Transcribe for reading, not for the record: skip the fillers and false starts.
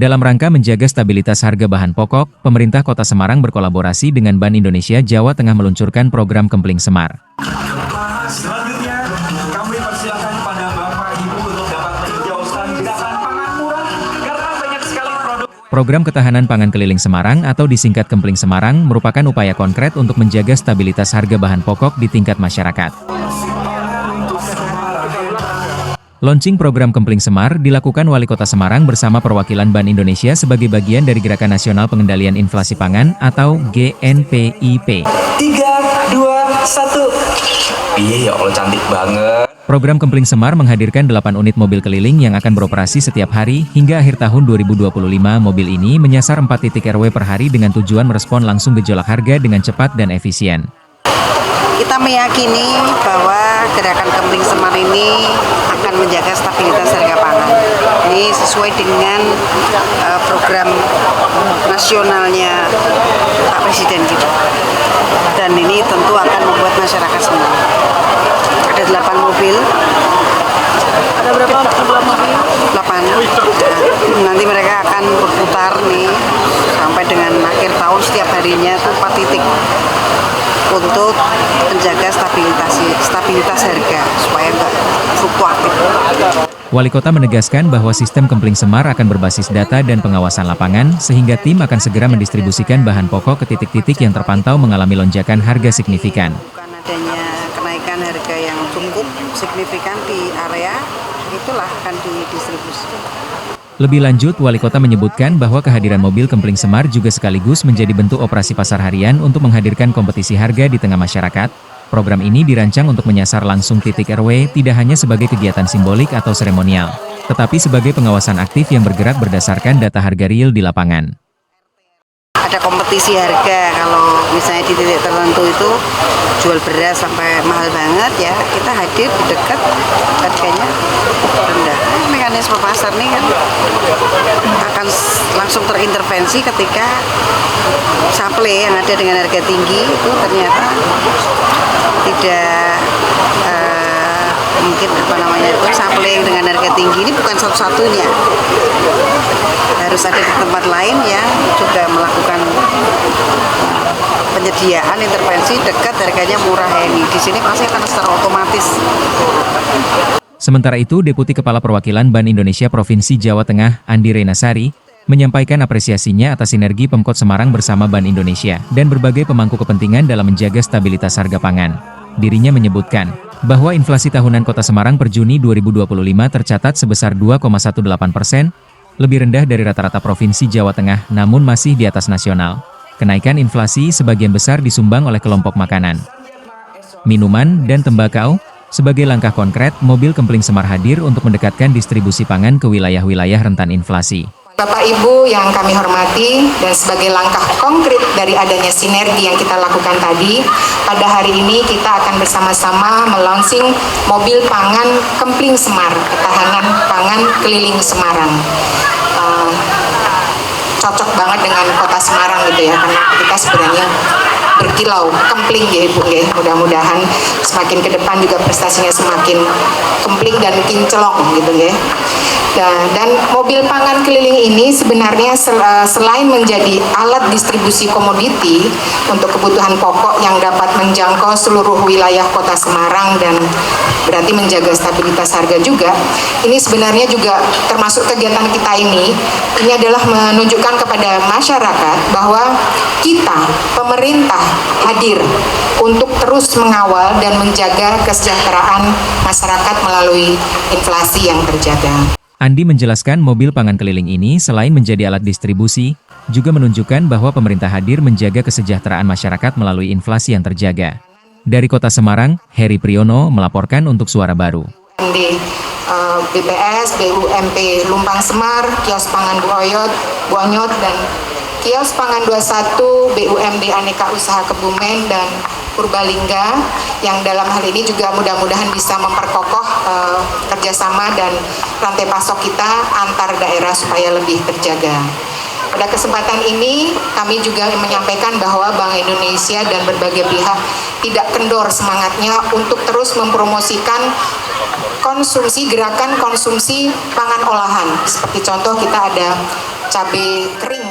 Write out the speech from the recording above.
Dalam rangka menjaga stabilitas harga bahan pokok, pemerintah Kota Semarang berkolaborasi dengan Bank Indonesia Jawa Tengah meluncurkan program Kempling Semar. Selanjutnya, kami persilakan pada Bapak Ibu untuk dapat meninjau stand dagangan pangan murah karena banyak sekali produk. Program Ketahanan Pangan Keliling Semarang atau disingkat Kempling Semarang merupakan upaya konkret untuk menjaga stabilitas harga bahan pokok di tingkat masyarakat. Launching program Kempling Semar dilakukan Wali Kota Semarang bersama perwakilan Bank Indonesia sebagai bagian dari Gerakan Nasional Pengendalian Inflasi Pangan atau GNPIP. 3, 2, 1. Iya ya Allah, cantik banget. Program Kempling Semar menghadirkan 8 unit mobil keliling yang akan beroperasi setiap hari hingga akhir tahun 2025. Mobil ini menyasar 4 titik RW per hari dengan tujuan merespon langsung gejolak harga dengan cepat dan efisien. Kita meyakini bahwa gerakan Kempling Semar ini akan menjaga stabilitas harga pangan. Ini sesuai dengan program nasionalnya Pak Presiden kita. Dan ini tentu akan membuat masyarakat senang. Ada 8 mobil. Ada berapa mobil? 8. Nah, nanti mereka akan berputar nih sampai dengan akhir tahun, setiap harinya itu 4 titik. Untuk menjaga stabilitas harga supaya nggak fluktuatif. Wali Kota menegaskan bahwa sistem Kempling Semar akan berbasis data dan pengawasan lapangan, sehingga tim akan segera mendistribusikan bahan pokok ke titik-titik yang terpantau mengalami lonjakan harga signifikan. Bukan adanya kenaikan harga yang cukup signifikan di area, itulah akan didistribusikan. Lebih lanjut, Wali Kota menyebutkan bahwa kehadiran mobil Kempling Semar juga sekaligus menjadi bentuk operasi pasar harian untuk menghadirkan kompetisi harga di tengah masyarakat. Program ini dirancang untuk menyasar langsung titik RW tidak hanya sebagai kegiatan simbolik atau seremonial, tetapi sebagai pengawasan aktif yang bergerak berdasarkan data harga real di lapangan. Ada kompetisi harga, kalau misalnya di titik tertentu itu jual beras sampai mahal banget ya, kita hadir di dekat, harganya rendah. Mekanisme pasar nih kan akan langsung terintervensi ketika supply yang ada dengan harga tinggi itu ternyata tidak mungkin itu supply dengan harga tinggi ini bukan satu-satunya, harus ada di tempat lain yang juga melakukan penyediaan intervensi dekat harganya murah ini. Di sini pasti akan secara otomatis. Sementara itu, Deputi Kepala Perwakilan Bank Indonesia Provinsi Jawa Tengah, Andi Renasari, menyampaikan apresiasinya atas sinergi Pemkot Semarang bersama Bank Indonesia dan berbagai pemangku kepentingan dalam menjaga stabilitas harga pangan. Dirinya menyebutkan bahwa inflasi tahunan Kota Semarang per Juni 2025 tercatat sebesar 2,18%, lebih rendah dari rata-rata Provinsi Jawa Tengah namun masih di atas nasional. Kenaikan inflasi sebagian besar disumbang oleh kelompok makanan, minuman, dan tembakau. Sebagai langkah konkret, mobil Kempling Semar hadir untuk mendekatkan distribusi pangan ke wilayah-wilayah rentan inflasi. Bapak Ibu yang kami hormati, dan sebagai langkah konkret dari adanya sinergi yang kita lakukan tadi, pada hari ini kita akan bersama-sama melaunching mobil pangan Kempling Semar, Ketahanan Pangan Keliling Semarang. Cocok banget dengan Kota Semarang gitu ya, karena kita sebenarnya berkilau kempling ya Ibu ya. Mudah-mudahan semakin ke depan juga prestasinya semakin kempling dan kinclong gitu ya. Dan mobil pangan keliling ini sebenarnya selain menjadi alat distribusi komoditi untuk kebutuhan pokok yang dapat menjangkau seluruh wilayah Kota Semarang dan berarti menjaga stabilitas harga juga, ini sebenarnya juga termasuk kegiatan kita ini adalah menunjukkan kepada masyarakat bahwa kita, pemerintah, hadir untuk terus mengawal dan menjaga kesejahteraan masyarakat melalui inflasi yang terjaga. Andi menjelaskan mobil pangan keliling ini selain menjadi alat distribusi, juga menunjukkan bahwa pemerintah hadir menjaga kesejahteraan masyarakat melalui inflasi yang terjaga. Dari Kota Semarang, Heri Priyono melaporkan untuk Suara Baru. Di BPS, BUMP Lumpang Semar, Kios Pangan Buonyot, dan Kios Pangan 21, BUMD Aneka Usaha Kebumen, dan Purbalingga, yang dalam hal ini juga mudah-mudahan bisa memperkokoh kerjasama dan rantai pasok kita antar daerah supaya lebih terjaga. Pada kesempatan ini kami juga menyampaikan bahwa Bank Indonesia dan berbagai pihak tidak kendor semangatnya untuk terus mempromosikan gerakan konsumsi pangan olahan. Seperti contoh kita ada cabai kering.